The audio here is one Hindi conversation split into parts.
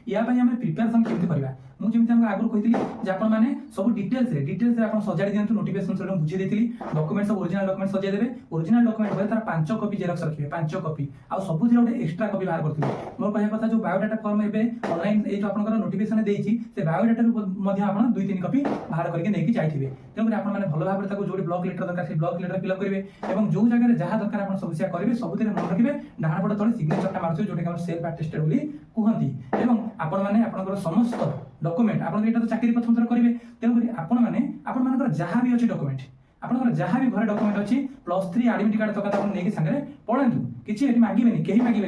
या आम प्रिपेरेसन केमती करवा मुझे आगुरी कही जे आपने सब डिटेल्स आप सजाड़ी दिखाँ नोटिफिकेशन बुझे देती डॉक्यूमेंट सब ओरिजिनल डॉक्यूमेंट सजाई देवे ओरिजिनल डॉक्यूमेंट बोले तार 5 कॉपी जेरक्स रखिए 5 कॉपी आउ सब गोटे एक्सट्रा कॉपी बाहर करते मोर कह कथा जो बायोडाटा फॉर्म एवं ऑनलाइन ये जो आपंकर नोटिफिकेशन देती से बायोडाटा आप 2-3 कॉपी बाहर करके नहीं जाइए तेणुकर आपने भल भाव में जो ब्लॉक लेटर दरकार से ब्लॉक लेटर फिलअप करेंगे और जो जगह जहाँ दरकार आप सब सेया करेंगे सब मन रखिए डाण पट तले सिग्नेचरटा मार्च जोटा सेल्फ अटेस्टेड बोली कहती एवं आपण मैंने आपंकर समस्त डॉक्यूमेंट आप तो चाकरी प्रथम थर करेंगे तेणुक आपण जहाँ भी अच्छे डॉक्यूमेंट आपंकर जहाँ भी घर डॉक्यूमेंट अच्छी +3 एडमिट कार्ड तक नहीं सांगे पढ़ातु किसी मांगे कहीं मांगे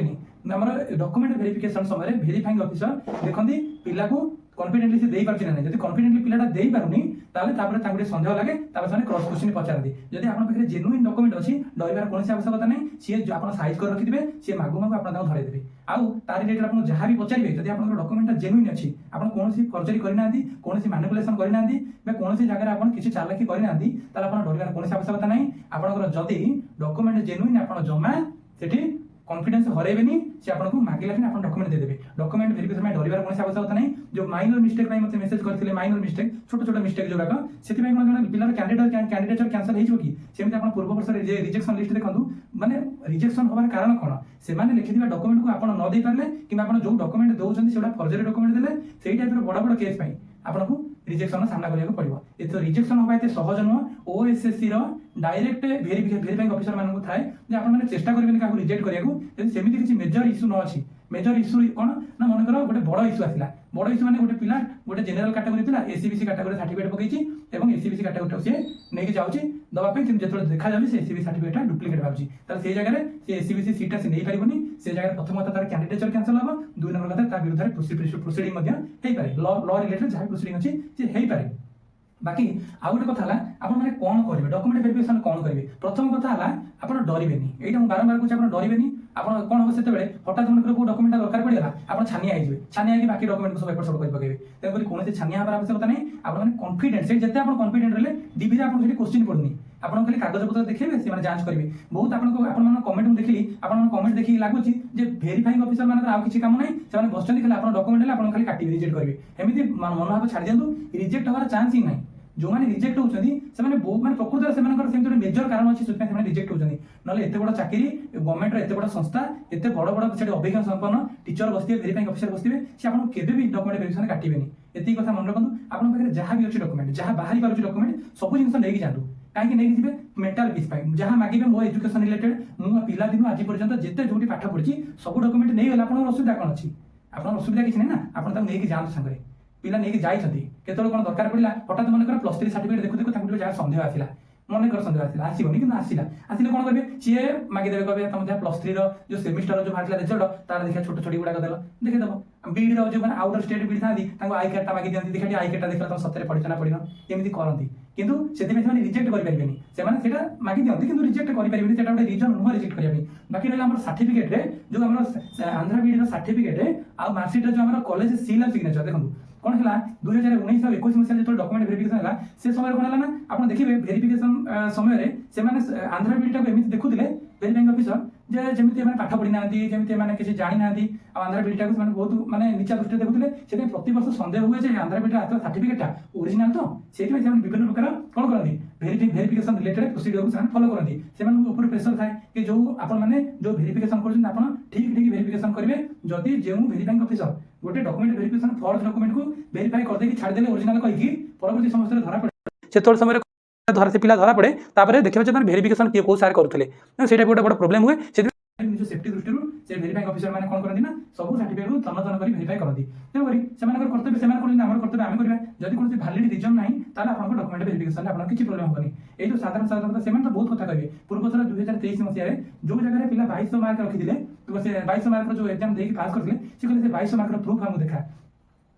आम डॉक्यूमेंट वेरिफिकेशन समय वेरीफाइंग ऑफिसर देखते पिला को कॉन्फिडेंटली से दे पारछि ना नहीं जदि कॉन्फिडेंटली पिलाटा दे पारुनी ताले तापर तांगुटे संदेह लागे तापर से क्रॉस क्वेश्चन पचारती जदि आपन पाखे जेन्युइन डॉक्यूमेंट अछि डरिबार कोनोसी आवश्यकता नहीं सी जो आपन साइज कर रखिथिबे सी मागु मागु आपन ताको धरै देबे आउ तार रिलेटेड आपन जहाँ भी पचारिबे जदि आपन डॉक्यूमेंट जेन्युइन अछि आपन कोनोसी फर्जरी करि नांदी कोनोसी मैनिपुलेशन करि नांदी बे कोनोसी जगह आपन किछि चालाकी करि नांदी ताले आपन डरिबार कोनोसी आवश्यकता नहीं आपन जदि डॉक्यूमेंट जेन्युइन आपन जमा सेठी कॉन्फिडेंस हरेबेनी से आपको मागिला कि आप डॉक्यूमेंट देदेवे डॉक्यूमेंट वेरिफिकेशन में डरिबार कोनोसी आवश्यकता नहीं जो माइनर मिस्टेक पई मते मेसेज करथिले माइनर मिस्टेक छोट छोट मिस्टेक जोराक सेति पई कोन पिलार कैंडिडेटर कैंसल हेजो कि सेमिति आपण पूर्व वर्ष रिजेक्शन लिस्ट देखंतु माने रिजेक्शन होबार कारण कोन से माने लिखिदिबा डॉक्यूमेंट को आपण न दे पारले कि आपण जो डॉक्यूमेंट दोउछन्ती सेटा फॉर्जरी डॉक्यूमेंट देले सेही टाइप रो बड़ बड़ केस पई आपको रिजेक्शन सामना करिया पड़ो एत रिजेक्शन होबा एते सहज नुह ओएसएससी रो डायरेक्ट वेरीफाइंग ऑफिसर मानकु थाए जे आपण माने चेष्टा करबेन काकू रिजेक्ट करिया यदि सेमिति किछि मेजर इश्यू न अछि मेजर इश्यू कोन ना मन करो गोटे बड़ इश्यू आसिला बड़ इश्यू माने गोटे पिला गोटे जनरल कैटेगरी पिला एसीबीसी कैटेगरी सर्टिफिकेट पकैछि एवं एसीबीसी कैटेगरी से नेकी जाउछि दबा पे कि जेतले देखा जाउछि से एसीबीसी सर्टिफिकेट डुप्लीकेट बाउछि तार से जगह रे से एसीबीसी सीटा से नै परिबोनी से जगह प्रथम तार कैंडिडेचर कैंसल हबो दुई नंबर कथा ता विरुद्ध प्रोसीडिंग मध्ये हेई पारे लॉ रिलेटेड जहा प्रोसीडिंग अछि से हेई पारे बाकी आउ गोटे कथा आप कौन करेंगे डॉक्यूमेंट वेरिफिकेशन कौन करेंगे प्रथम कथा आप डरबेनी यहाँ बारंबार कहे आप डरबेनी आप कौन हम से हठात मन को डॉक्यूमेंट दरकार पड़ेगा आप छानिया हो छानिया कि बाकी डॉक्यूमेंट को सब एपट सेपट पकेबे तेणुक कौन छानिया हमार आवश्यकता नहीं आप कॉन्फिडेंस जिते आप कॉन्फिडेंट रहे डीबी आप क्वेश्चन पड़नी आप खाली कागज पत्र देखिए से जांच करेंगे बहुत आप कमेंट देखिए आप कमेंट देखिए लगुच वेरीफाइंग ऑफिसर मान आउ किसी काम नहीं से बस खाली आप डॉक्यूमेंट आप खाली काटिए रिजेक्ट करेंगे एमती मनोभाव छाड़ दिखाँ रिजेक्ट हमार चांस ही ना जो मैंने रिजेक्ट होती से बहुत प्रकृत से मेजर कारण अच्छी से रिजेक्ट होती ना एत बड़ चाकरी गवर्नमेंट एत बड़ संस्था एत बड़ बड़ से अभिज्ञान संपन्न टीचर बसते वेरीफाइंग ऑफिसर बसते से आपको केवे भी डॉक्यूमेंट वेरिफिकेशन काटेबेनी एति कथा मन रखु आपन पाखे जहाँ भी अच्छे डॉक्यूमेंट जहाँ बाहरी पारुछि डॉक्यूमेंट सब जिन नहीं जातु कहीं नहीं जी मेंटल पीस पाई जहाँ मागे मो एजुकेशन रिलेटेड मु पिला दिन आज पर्यंत जिते जो पाठ पढ़ी सब डॉक्यूमेंट नहीं गला आपन असुविधा कौन अच्छी आपन असुविधा किसी ना आप नहीं जातु सांगे पिला नहीं जाइछथि केतल कोन दरकार पड़िला हठात मन कर +3 सर्टिफिकेट देखु देखु ताकु जहाँ संदेह आसिला मन कर संदेह आसिला आसीबनी कि आसिला आसिले कोन करबे सीए मागी देबे कहबे तुम +3 रो जो सेमिस्टर जो भाटला रिजल्ट तार देखा छोट छोटी गुडा देलो देखे दबो बीड रो जो माने आउटर स्टेट बीड थांदी ताको आई कार्ड ता मागी दियंती देखा आई कार्ड ता देखला तुम सतरे पढिछ ना पढिनो एमिति करंती किंतु सेति में माने रिजेक्ट करि परिबेनी से माने सेटा मागी दियंती किंतु रिजेक्ट करि परिबेनी सेटा गोटे रीजन नुह रिजेक्ट करिया बाकी रहला हमर सर्टिफिकेट रे जो हमर आंध्रा बीड रो सर्टिफिकेट रे आ मार्कशीट रे जो हमर कॉलेज सील ऑफ सिग्नेचर देखंतु कौन है 2019 और 21 मसीह जो डॉक्यूमेंट वेरिफिकेशन है से समय कौन है ना आप देखिए वेरिफिकेशन समय से आंध्रा बीटा को एमती देखुले वेरीफाइंग ऑफिसर जे जमिति माने पाठ पढ़ी नांती जमिति माने किसी जानि नांती आ आंध्रा बीटा को माने बहुत माने नीचा दृष्टि देखुले से प्रति वर्ष संदेह हुए जे आंध्रा बीटा आत्मा सर्टिफिकेटटा ओरिजिनल तो सेति में विभिन्न प्रकार कौन करंती वेरिफिकेशन रिलेटेड प्रोसीजर को फॉलो करंती से माने ऊपर प्रेशर थाए कि जो आपण माने जो वेरिफिकेशन करछन आपण ठीक ठीक वेरिफिकेशन करिवे जदी जेउ वेरीफाइंग ऑफिसर गोटे डॉक्यूमेंट वेरिफिकेशन फॉल्स डॉक्यूमेंट को वेरीफाई कर देकी छाड़ देले ओरिजिनल कहि कि परवर्ती समस्या धरा पड़े से तोर समय धरा से पिला धरा पड़े तापर देखिबा जे वेरिफिकेशन के को सार करथले सेटा गोटे बड़ प्रॉब्लम हुए से निज सेफ्टी दृष्टि से वेरीफाइंग ऑफिसर माने कोन करंती ना सब सर्टिफिकेट को तन्न तन्न करी वेरीफाई करंती तेनो करी सेमान कर्तव्य सेमान करन हमर कर्तव्य आमे करबा जदी कोन वैलिड रीजन नाही ताला आपन डॉक्यूमेंट वेरिफिकेशन आपन किछि प्रॉब्लम होबनी ए जो साधारण सेमान तो बहुत कथा कहबे पूर्व थरा 2023 मसिया रे जो जगह रे पिला 2200 मार्क रखि दिले तो से 2200 मार्क जो एग्जाम देके पास करथिले से कहले से 2200 मार्क प्रूफ हम देखा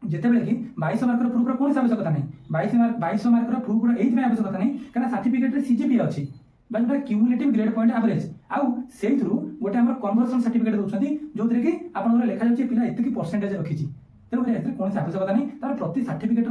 जिते बेले कि 2200 मार्क प्रूफ रो कोन आवश्यकता नहीं 2200 मार्क प्रूफ रो एथि में आवश्यकता नहीं कारण सर्टिफिकेट रे सीजीपी अछि but cumulative grade point average आउ सेही थ्रू गोटे हमर कन्वर्जन सर्टिफिकेट दोछंती जोथरे कि आपनर लेखा जाउची पिला एतकी परसेंटेज रखिची तेणुकर एथिरे कोनोसी आवश्यकता नहीं तार प्रति सर्टिफिकेट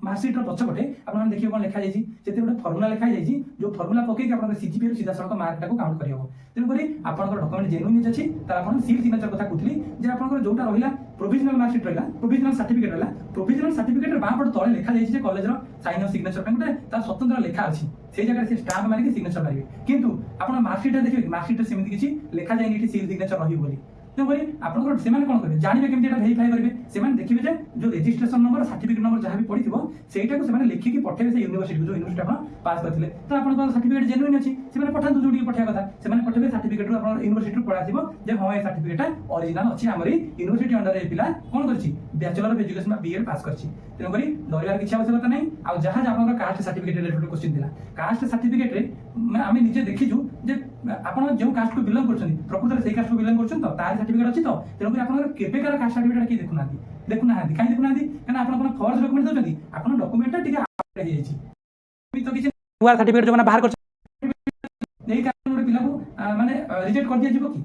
मार्कशीट पछपटे आपन देखिए कोन लिखा जायछि सेते गोटे फॉर्मूला लिखा जायछि जो फॉर्मूला पके कि आपन सीजीपीए सीधा सड़क मार्क टाको काउंट करि हबो तेणुकर आपन डॉक्यूमेंट जेन्युइन अछि तार आपन सील सिग्नेचर कथा कहथली जे आपन जोटा रहिला प्रोविजनल मार्कशीट रहिला प्रोविजनल सर्टिफिकेट रहिला प्रोविजनल सर्टिफिकेट रे बापट तळे लिखा जायछि जे कॉलेज रो साइन ऑफ सिग्नेचर पे गोटे तार स्वतंत्र लेखा अछि से जगह से स्टाम्प मारि के सिग्नेचर मारिबे किंतु आपन मार्कशीट देखिबे मार्कशीट सेमिति किछि लेखा जायनि एठी सील सिग्नेचर रहि बोली तेणुकरी आपन सेमाने कोन करिवे जानिबे केमति एटा वेरीफाई करिवे सेमाने देखिबे जे जो रजिस्ट्रेशन नंबर सर्टिफिकेट नंबर जहां भी पडिथिबो सेटा को सेमाने लिखि कि पठेबे से यूनिवर्सिटी जो यूनिवर्सिटी आपन पास करथिले त आपन को सर्टिफिकेट जेन्युइन अछि सेमाने पठांतु जोडी पठिया कथा सेमाने पठेबे सर्टिफिकेट रो आपन यूनिवर्सिटी पडा दिबो जे हां ए सर्टिफिकेट ओरिजिनल अछि हमरी यूनिवर्सिटी अंडर ए पिला कोन करछि बैचलर ऑफ एजुकेशन बीएड पास करछि तेणुकरी डरिवार किछि आवश्यकता नै आ जहां आपन कास्ट सर्टिफिकेट रिलेटेड क्वेश्चन दिला कास्ट सर्टिफिकेट रे आमे निजे देखिजु जे आपन जो कास्ट को बिलोंग करछन प्रकृत से कास्ट को बिलोंग करछन त तार सर्टिफिकेट अछि त तेणुकरी आपन केबेकार कास्ट सर्टिफिकेट कि देखुना काई देखुना कारण आपन कोन फॉर्ज डॉक्यूमेंट दउछंती आपन डॉक्यूमेंट टा टिके अपडेट हे जायछि तो किछि नुआ सर्टिफिकेट जो माने बाहर कर नै कारण पिला को माने रिजेक्ट कर दिया जिवो कि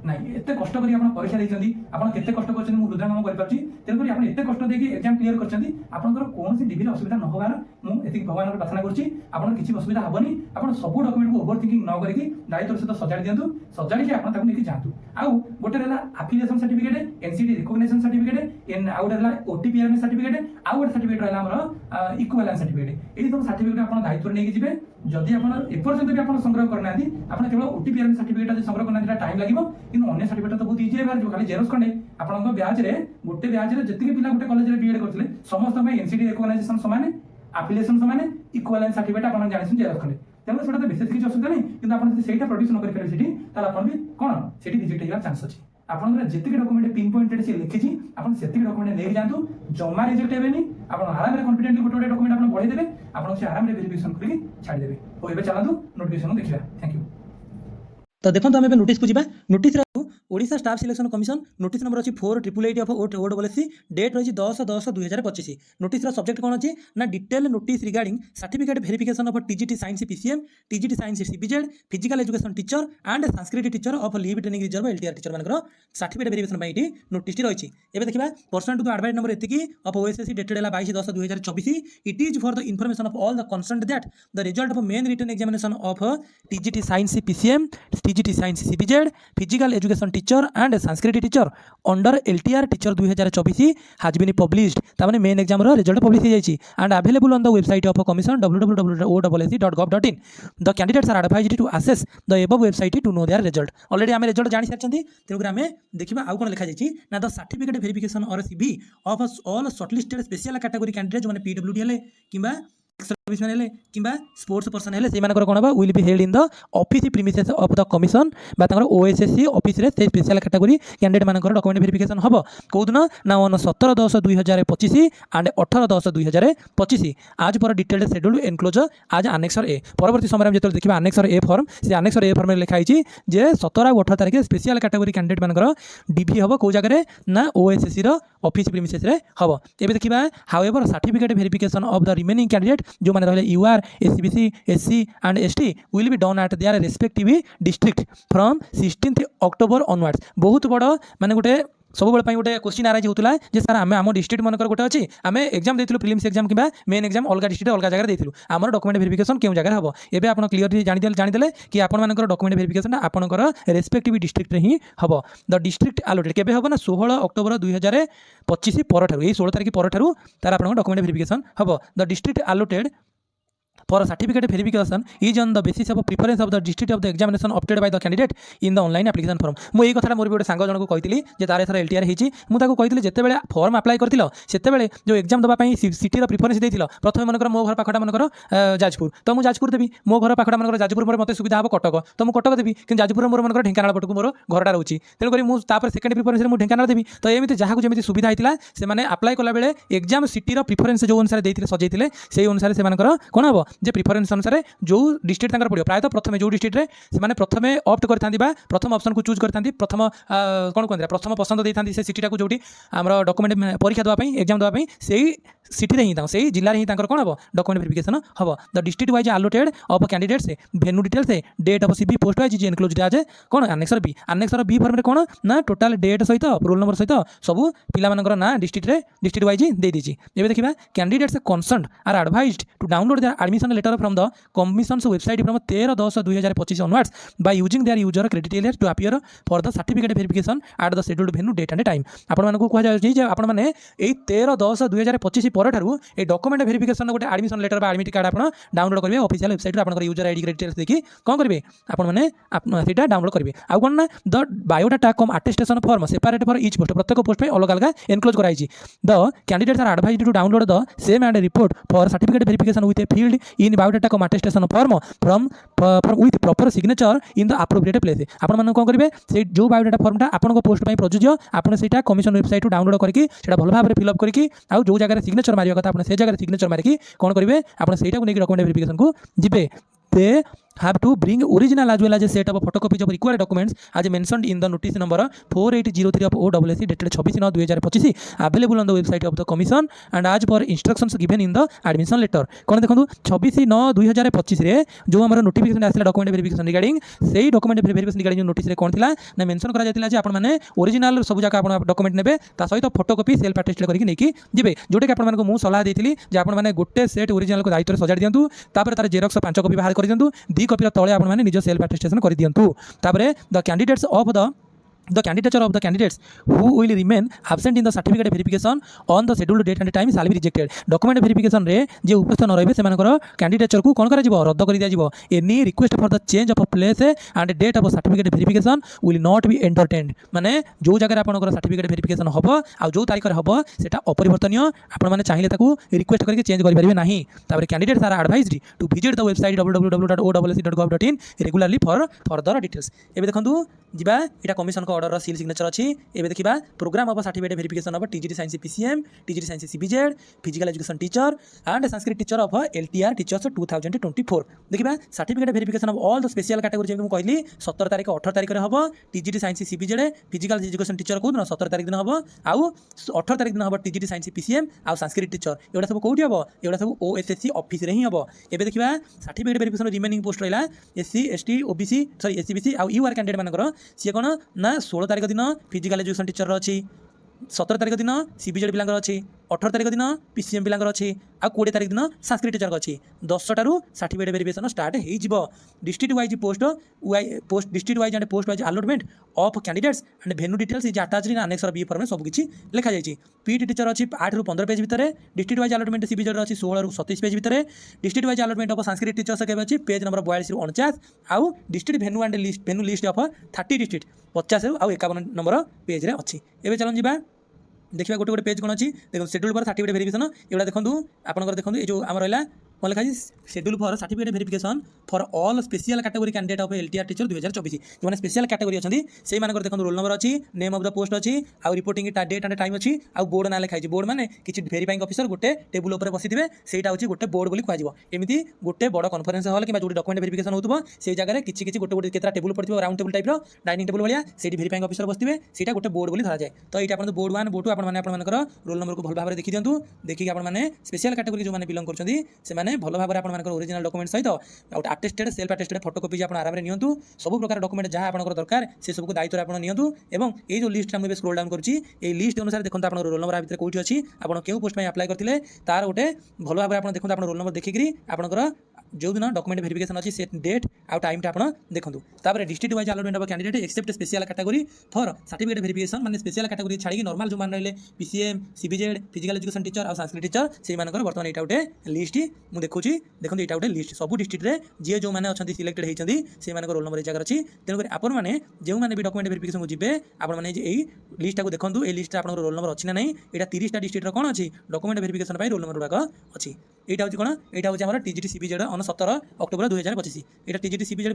नाही एते कष्ट करी आपन परीक्षा दैछंती आपन केते कष्ट करछन मु हृदयंगम कर पारछि तेनकरी आपन एते कष्ट देकी एग्जाम क्लियर करछंती आपनकर कोनोसी डिग्री असुविधा न होबार मु एति भगवान प्रार्थना करछि आपन किछि असुविधा हबनी आपन सब डॉक्यूमेंट को ओवर थिंकिंग न करिकि दायित्व सहित सजाडी दियंतु सजाडी कि आपन ताकु नेकी जांतु आउ गोटे रहला affiliation certificate NCT recognition certificate एन आउ रहला ओटीपीआरएम सर्टिफिकेट आउ गोटे सर्टिफिकेट रहला हमर इक्विवेलेंस सर्टिफिकेट एई सब सर्टिफिकेट आपन दायित्व नेकी जिवे जदि आपन एपर्यंत भी आपन संग्रह करनादी आपन केवल ओटीपीआरएम सर्टिफिकेट जे संग्रह करनादी टाइम लागिवो किंतु अन्य सर्टिफिकेट तो बहुत इजी है जो खाली जेरोक्स खंडे आपन ब्याज रे गोटे ब्याज रे जति पिला गोटे कॉलेज रे बीएड करथिले समस्त में एनसीटी रिकॉग्निशन समान एफिलिएशन समान इक्विवेलेंस सर्टिफिकेट आपन जानिसन जेरोक्स खंडे तेनो सेटा तो विशेष किछ असुविधा नै किंतु आपन जदि सेटा प्रोड्यूस न करि पारे सेठी ताला आपन भी कोन सेठी रिजेक्ट हेबार चांस अछि आपन जेतिक डॉक्यूमेंट पिन पॉइंटेड से लिखिछि आपन सेतिक डॉक्यूमेंट नै जानतु जमा रिजेक्ट हेबेनी आपन आराम रे कॉन्फिडेंटली गोटे डॉक्यूमेंट आपन बढ़ाई देबे आपन से आराम रे वेरिफिकेशन करि छाडी देबे हो एबे चलांतु नोटिफिकेशन देखिबा थैंक यू तो देखो आम नोटिस को जावा notice Odisha staff selection commission notice number अच्छी 4888 ऑफ OSSC डेट रही 10/10/2025 नोटिस सब्जेक्ट कौन अच्छी ना detail notice regarding certificate verification of TGT science PCM TGT science CBZ physical education teacher and Sanskrit teacher of leave training reserve LTR teacher मान सर्टिफिकेट वेरिफिकेशन ये नोटिस रही है देखा पर्सनल टू एडवाइस नंबर एति ऑफ OSSC डेटेड है 22/10/2024 it is for the information of all the concerned that the result of main written examination of TGT science PCM TGT science CBZ physical education teacher and Sanskrit teacher under LTR teacher 2024 has been published तामाने मेन एग्जाम रो रिजल्ट पब्लिश हो जाइछि and available on the website of commission www.ossc.gov.in the candidates are advised to assess the above website to know their result already आमे रिजल्ट जानि सारछंती तेनुकर आमे देखिबा आउ कोन लिखा जाइछि ना द सर्टिफिकेट वेरिफिकेशन और CV of all shortlisted special category candidate जो माने पीडब्ल्यूडी हेले किबा सर्विसमैन हेले किबा स्पोर्ट्स पर्सन हेले से मानकर कोन बा will be held in the office premises of the commission बा तांकर OSSC ऑफिस रे से स्पेशल कैटेगरी कैंडिडेट मानकर डॉक्यूमेंट वेरिफिकेशन हबो कोदन ना 17/10/2025 एंड 18/10/2025 आज पर डिटेल्ड शेड्यूल एनक्लोजर आज अनेक्सर ए परवर्ती समय हम जेतल देखिबा अनेक्सर ए फॉर्म से अनेक्सर ए फॉर्म रे लिखा आइछि जे 17 और 18 तारिख स्पेशल कैटेगरी कैंडिडेट मानकर डीबी हबो को जगह रे ना OSSC रो ऑफिस प्रीमिसेस रे हबो एबे देखिबा however certificate verification of the remaining candidate जो माने रहले UR SEBC SC and ST will be done at their respective district from 16 October onwards बहुत बड़ माने गोटे सब बेले गोटे क्वेश्चन आराइज होता है सर आम आम डिस्ट्रिक्ट मनकर गोटे अच्छी आम एग्जाम देलु प्रिलिम्स एग्जाम कि मेन एग्जाम अलग डिस्ट्रिक्ट अलग जगह देलु आम डॉक्यूमेंट वेरिफिकेशन क्यों जगह हम एबे आप क्लियरली जानिदेले कि आपंकर डॉक्यूमेंट वेरिफिकेशन आपंकर रेस्पेक्टिव डिस्ट्रिक्ट ही हम द डिस्ट्रिक्ट आलोटेड केबे हम ना 16 अक्टोबर 2025 पर 16 तारिख पर तार आप डॉक्यूमेंट वेरिफिकेशन हम the district allotted for certificate verification is on the basis of preference of the district of the examination opted by the candidate in the online application form मु एई कथा मोर भी गोटे सांग जन को कहितली जे तारे थर एलटीआर हेची मु ताको कहितली जेते बेले फॉर्म अप्लाई करथिलो सेते बेले जो एग्जाम दबा पई सिटी रो प्रेफरेंस देथिलो प्रथम मनकर मो घर पाखडा मनकर जाजपुर तो मु जाजपुर देबी मो घर पाखडा मनकर जाजपुर पर मते सुविधा हबो कटक तो मु कटक देबी कि जाजपुर मोर मनकर ढेंकानाल पटको मोर घरटा रहउची तेन करी मु तापर सेकंड प्रेफरेंस रे मु ढेंकानाल देबी तो एमिति जहा को जेमिति सुविधा हितला से माने अप्लाई कला बेले एग्जाम सिटी रो प्रेफरेंस जो अनुसार देथिले सजेथिले सेही अनुसार से मनकर कोन हबो जे प्रिफरेन्स अनुसार जो डिस्ट्रिक्ट तांकर पड़ो प्रायतः प्रथम जो डिस्ट्रिक्ट से प्रथम ऑप्ट करता प्रथम ऑप्शन को चूज करता प्रथम कौन कहते हैं प्रथम पसंद देता से सिटी जो आम डॉक्यूमेंट परीक्षा देवाई एग्जाम देवाई से सिटी ही से जिले ही कौन हम डॉक्यूमेंट वेरिफिकेशन हम the district wise allotted of candidates venue details date of CV post wise enclosed आज कौन आनेक्सर बी फॉर्म कौन ना टोटाल डेट सहित रोल नंबर सहित सब पिला ना डिस्ट्रिक्ट वाइज दे दीजिए ये देखा candidates concern are advised to download their admission letter from the commission's website from 13/10/2025 onwards by using their user credentials to appear for the certificate verification at the scheduled venue date and time आपण मानक कह जाय जे आपण माने एई 13/10/2025 पर ठारू ए डॉक्यूमेंट वेरिफिकेशन गोटे एडमिशन लेटर बा एडमिट कार्ड आपण डाउनलोड करबे ऑफिशियल वेबसाइट रे आपण यूजर आईडी डिटेल्स देखि कोन करबे आपण माने सेटा डाउनलोड करबे आ कोन ना the biodata cum attestation form separate for each post प्रत्येक पोस्ट पे अलग अलग एनक्लोज कराई the candidates are advised to download the same and report for certificate verification with a filled in biodata cum attestation form from with proper signature in the appropriate place आपण माने कोन करबे से जो बायोडाटा फॉर्मटा आपण पोस्ट पे प्रযোज्य आपण सेटा कमिशन वेबसाइट डाउनलोड करके सेटा भल भाव फिलअप करके आ जो जगह सिग्नेचर मारिया कथा आपण से जगह सिग्नेचर मारिकी कोन करबे आपण सेटा को नेकी डॉक्यूमेंट वेरिफिकेशन को जिबे they have to bring original as well as a set of photocopies of required documents as mentioned in the notice number 4803 of OSSC dated 26/2025 available on the website of the commission and as per instructions given in the admission letter कोन देखंतु 26/9/2025 रे जो हमर नोटिफिकेशन आसला डॉक्यूमेंट वेरिफिकेशन रिगार्डिंग सेही डॉक्यूमेंट वेरिफिकेशन रिगार्डिंग नोटिस रे कोन थिला ना मेंशन करा जातिला जे आपण माने ओरिजिनल सब जका आपण डॉक्यूमेंट नेबे ता सहित फोटोकॉपी सेल्फ अटेस्टेड करके नेकी जिबे जोटे कि आपण मानको मु सलाह देथिली जे आपण माने गोटे सेट ओरिजिनल को दायित्व रे सजाडी दियंतु तापर तार जेरॉक्स 5 कॉपी बाहर कर दियंतु दी कॉपी तले आपण माने निज सेल्फ अटेस्टेशन कर दियंतु तापर the candidates of the candidature of the candidates who will remain absent in the certificate verification on the scheduled date and time shall be rejected document verification रे जे उपस्थित न रहबे सेमानकर कैंडिडेचर को कोन करा जिवो रद्द कर दिया जिवो any request for the change of place and date of certificate verification will not be entertained माने जो जगह आपनकर सर्टिफिकेट वेरिफिकेशन हबो आ जो तारिख रे हबो सेटा अपरिवर्तनीय आपण माने चाहिले ताकू रिक्वेस्ट करके चेंज करि परिबे नाही तापर candidates are advised to visit the website www.osc.gov.in regularly for further details एबे देखंतु जिबा एटा कमिशन को ऑर्डर सील सिग्नेचर अच्छी एबे देखिबा programme of certificate verification of TGT science PCM TGT science CBZ physical education teacher and Sanskrit teacher of LTR teachers 2024 देखिबा certificate verification of all the special category जे हम कहली 17 तारिख 18 तारिख रे हबो TGT science CBZ physical education teacher को 17 तारिख दिन हबो आउ 18 तारिख दिन हबो टीजीटी साइंस पीसीएम आउ संस्कृत टीचर एडा सब कोठी हबो एडा सब ओएसएससी ऑफिस रे ही हबो एबे देखिबा सर्टिफिकेट वेरिफिकेशन रिमेनिंग पोस्ट रहला SC ST OBC sorry SCBC आउ यूआर कैंडिडेट मानकर सी कोन ना 16 तारिख दिन फिजिकल एजुकेशन टीचर अच्छी 17 तारिख दिन सीबीजेड पिलांकर अच्छी 18 तारिख दिन पीसीएम पिलांकर अच्छी आ 20 तारिख दिन संस्कृत टीचर अच्छी 10 टारू सर्टिफिकेट वेरिफिकेशन स्टार्ट हो जिवो district wise post district wise and post wise allotment of candidates and venue details is attached in annexure B form सब किछि लिखा जायछि पीटी टीचर अच्छी 8 रू 15 पेज भितर डिस्ट्रिक्ट वाइज अलॉटमेंट सीबीजेड अच्छी 16 रू 27 पेज भितर district wise allotment of Sanskrit teachers के अच्छी पेज नंबर 42 रू 49 आउ district venue and venue list of 30 district 50 रू आउ 51 नंबर पेज रे अच्छी एबे चलन जिबा देखिए गोटे गोटे पेज कौन अच्छी देखो शेड्यूल फॉर सर्टिफिकेट वेरिफिकेशन एटा देखो आपंकर देखो ये जो आम रहा कौन लिखा schedule for certificate verification for all special category candidate of LTR teacher 2024 जो स्पेशल कैटेगरी अच्छा से देखो रोल नंबर अच्छी नेम ऑफ द पोस्ट अच्छी आउ रिपोर्टिंग डेट एंड टाइम अच्छी आउ बोर्ड ना लिखाई बोर्ड मैंने किसी वेरीफाइंग ऑफिसर गोटे टेबुल उपर बसी थे सेटा हूँ गोटे बोर्ड बोली कहुँ एमती गोटे बड़ कन्फरेन्स हॉल कि जो डॉक्यूमेंट वेरिफिकेशन होता से जगह किसी गोटे गोटे केतरा टेबुल पड़े round table type dining table भाया से वेरीफाइंग ऑफिसर बसते से गोटे बोर्ड बोली धरा जाए तो ये आप बोर्ड 1 बोर्ड 2 आपंकर रोल नंबर को भल भाव देखी दिंतु देखिए आपने स्पेशल कैटेगरी जो बिलंग कर भल भाव में ओरिजिनल डॉक्यूमेंट सहित अटेस्टेड सेल्फ अटेस्टेड फोटोकॉपी आप आराम से नियंतु सब प्रकार डॉक्यूमेंट जहाँ आपको दरकार से सबको दायित्व आप नियंतु एवं ये जो लिस्ट मुझे स्क्रोल डाउन करुँची ये लिस्ट अनुसार देखो आप रोल नंबर भितर कौटी अच्छी आप क्यों पोस्ट में अप्लाई करते तार गोटे भल भाव में देखो आप रोल नंबर देखिकी आपंकर जो दिन डॉक्यूमेंट वेरिफिकेशन अच्छी से डेट आउ टाइम आप देखो तापर district wise allotment of candidate except special category for certificate verification माने स्पेशल कैटेगरी छाड़ी नॉर्मल जो मान रहे PCM CBZ physical education teacher और संस्कृत टीचर से बर्तमान यहाँ गोटे लिस्ट मुझे देखुची देखो यहाँ गोटे लिस्ट सब डिस्ट्रिक्ट में जी जो मैंने अच्छा सिलेक्टेड होती से रोल नंबर जगह अच्छी तेणुक आपने जो मैंने भी डॉक्यूमेंट वेरिफिकेशन को जी आपने यही लिस्ट को देखो ये लिस्ट आप रोल नंबर अच्छी ना नहीं यहाँ 30टा डिस्ट्रिक्ट कौन अच्छी डॉक्यूमेंट वेरिफिकेशन रोल नंबर गुड़ाक अच्छी এইটা হচ্ছে কোণ এইটা হচ্ছে আমার টিজিটি সিবিজেড অন 17 অক্টোবর 2025 এটা টিজিটি সিবিজেড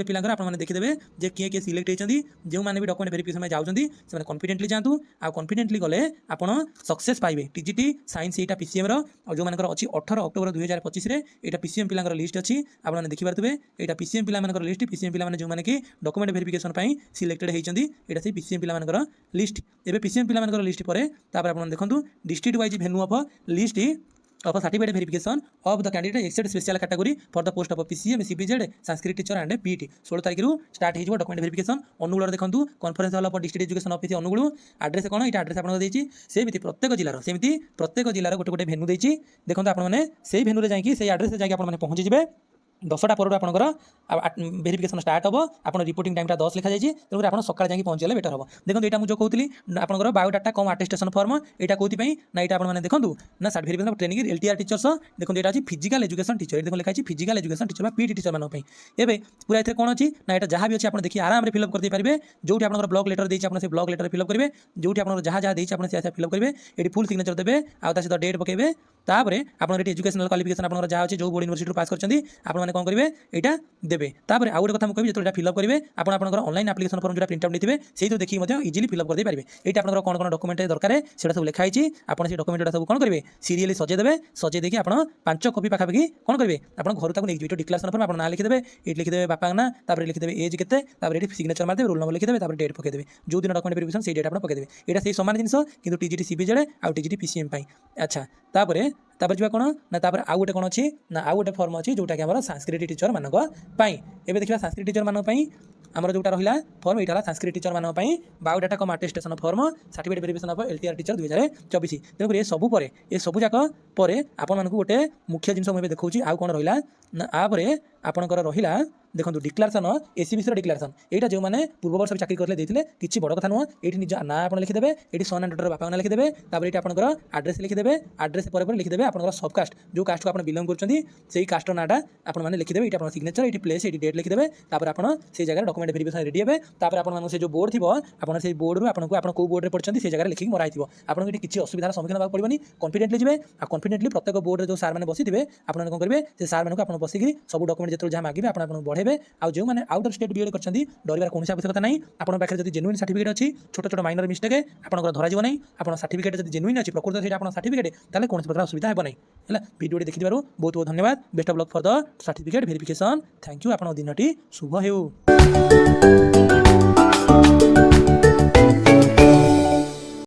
ପିଲାଙ୍କର ଆପଣମାନେ ଦେଖିଦେବେ ଯେ କିଏ କିଏ ସିଲେକ୍ଟ ହେଇଛନ୍ତି ଯେଉଁମାନେ ବି ଡକୁମେଣ୍ଟ ଭେରିଫିକେସନ୍ ପାଇଁ ଯାଉଛନ୍ତି ସେମାନେ କନଫିଡେଣ୍ଟଲି ଯାଆନ୍ତୁ ଆଉ କନଫିଡେଣ୍ଟଲି ଗଲେ ଆପଣ ସକ୍ସେସ୍ ପାଇବେ ଟିଜିଟି ସାଇନ୍ସ ଏଇଟା ପିସିଏମ୍ର ଆଉ ଯେଉଁମାନଙ୍କର ଅଛି 18 ଅକ୍ଟୋବର 2025ରେ ଏଇଟା ପିସିଏମ୍ ପିଲାଙ୍କର ଲିଷ୍ଟ ଅଛି ଆପଣମାନେ ଦେଖିପାରୁଥିବେ ଏଇଟା ପିସିଏମ୍ ପିଲାମାନଙ୍କର ଲିଷ୍ଟ ପିସିଏମ୍ ପିଲାମାନେ ଯେଉଁମାନେ କି ଡକୁମେଣ୍ଟ ଭେରିଫିକେସନ୍ ପାଇଁ ସିଲେକ୍ଟେଡ୍ ହେଇଛନ୍ତି ଏଇଟା ସେଇ ପିସିଏମ୍ ପିଲାମାନଙ୍କର ଲିଷ୍ଟ ଏବେ ପିସିଏମ୍ ପିଲାମାନଙ୍କର ଲିଷ୍ଟ ପରେ ତାପରେ ଆପଣ ଦେଖନ୍ତୁ district wise venue of list of a certificate verification of the candidate except special category for the post of PCM, CBZ, Sanskrit teacher and PET 16 तारिख स्टार्ट हो डॉक्यूमेंट वेरिफिकेशन अनुगुल देखो conference hall of district education office Angul address कौन ये एड्रेस आपको देती सेमती प्रत्येक जिलार सेमती प्रत्येक जिलार गोटे गोटे भेन्यू देती देखो आपने से भेन्यू जाकि से एड्रेस जाकि आप पहुँची जाए 10टा पर आपंकर भेरिफिकेशन स्टार्ट हम आप रिपोर्टिंग टाइम 10 लिखा जाए तेणुकर आप सकाल जाकि पहुँचले बेटर हम देखो यहाँ मुझे कहती आपंकर बायोडाटा कम अटेस्टेशन फॉर्म यहाँ कौन ना यहाँ आपने देखो ना सर्टिफिकेशन ट्रेनिंग एलटीआर टीचर्स देखो यहाँ अच्छी फिजिकल एजुकेशन टीचर देखो लिखा physical education teacher PT teacher मानी एवं पूरा इतने कौन अच्छी ना यहाँ जहाँ भी अच्छी आप देखिए आराम से फिलअप करते पारे जो आप ब्लॉक लेटर देती आप ब्लॉक लेटर फिलअप करेंगे जो आप जहाँ जहाँ देती आप फिलअप करेंगे ये फुल सिग्नेचर देते आउ सहित डेट पकेबे तापर आप एजुकेशनल क्वालिफिकेशन आप जहाँ अच्छे जो बोर्ड यूनिवर्सिटी पास करते आपने कौन करेंगे यहाँ देवे तापर आउ गोटे कथा मुझे जो फिलअप करेंगे आपंकर ऑनलाइन एप्लिकेशन फॉर्म जो प्रिंट आउट नहीं से देखिए इजिली फिलअप करते पारे यहाँ आपंकर कौन कौन डॉक्यूमेंट दरकार से सब लिखाई आप डॉक्यूमेंट सब कौन करेंगे सीरियली सजेदेवे सजे देखिए आप 5 कॉपी पाखापाखि कौन करेंगे आप घर तक नहीं डिक्लेरेशन फॉर्म आप ना लिखिदेवे ये लिखिदेवे बापा ना लिखिदेवे एज के सिग्नेचर मारदेवे रोल नंबर लिखिदेवे डेट पकेदेवे जो दिन डॉक्यूमेंट वेरिफिकेशन से डेट आप पकेदेवे यहाँ से सामान जिन कि टीजीटी सीबीजेड आउ टीजीटी पीसीएम अच्छा तापर जी कौन ना आउ गोटे कौन अच्छी ना आउ गोटे फॉर्म अच्छी जोटा कि संस्कृत टीचर मानक एवं देखा संस्कृत टीचर मानक आमर जो रहा फॉर्म यहाँ संस्कृत टीचर मानक biodata cum attestation form certificate verification of LTR teacher 2024 तेणुकर ये सब पर ये सब जाक पर आपण गोटे मुख्य जिन मुझे देखा आउ कौन रहा ना आपर आपंकर रहा देखो डिक्लेरेशन एसीबीसी डिक्लेरेशन यहाँ जो मैंने पूर्व वर्ष चाकरी करते देते किसी बड़ कथा नुह ये निज ना आप लिखिदेवे ये सन एंड डॉटर बापा ना लिखिदेवे ये आपंकर एड्रेस लिखिदेवे एड्रेस पर लिखिदेवे आप सब कास्ट जो कास्ट को आप बिलंग कर कास्टर नाटा आपने लिखिदेवे ये सिग्नेचर ये प्लेस ये डेट लिखिदेवे आप से जगह डॉक्यूमेंट वेरिफिकेशन रेडी हे तापर आप जो बोर्ड थी आप बोर्ड आपको आप कौ बोर्ड में पढ़ते से जगह लिखिक मराई आपको ये किसी असुविधार सम्मुखीन होगा पड़े कॉन्फिडेंटली जी आ कॉन्फिडेंटली प्रत्येक बोर्ड जो सार मैंने बसी थे आपने कौन करेंगे से सार मैंने आप बसिक सब डॉक्यूमेंट जो जहाँ मागे आप बढ़ेबे आउ जो मैंने आउट ऑफ स्टेट बीएड कर डर कौन आवश्यकता नहीं आपन पाखे जब जेन्युइन सर्टिफिकेट अच्छी छोट छोट माइनर मिस्टेक आपंकर धरा नहीं आप सर्टिफिकेट जब जेन्युइन अच्छी प्रकृत से सर्टिफिकेट ताले कौन प्रकार असुविधा है नहीं है वीडियो देखि बहुत बहुत धन्यवाद best of luck for the certificate verification thank you आप दिन शुभ हो।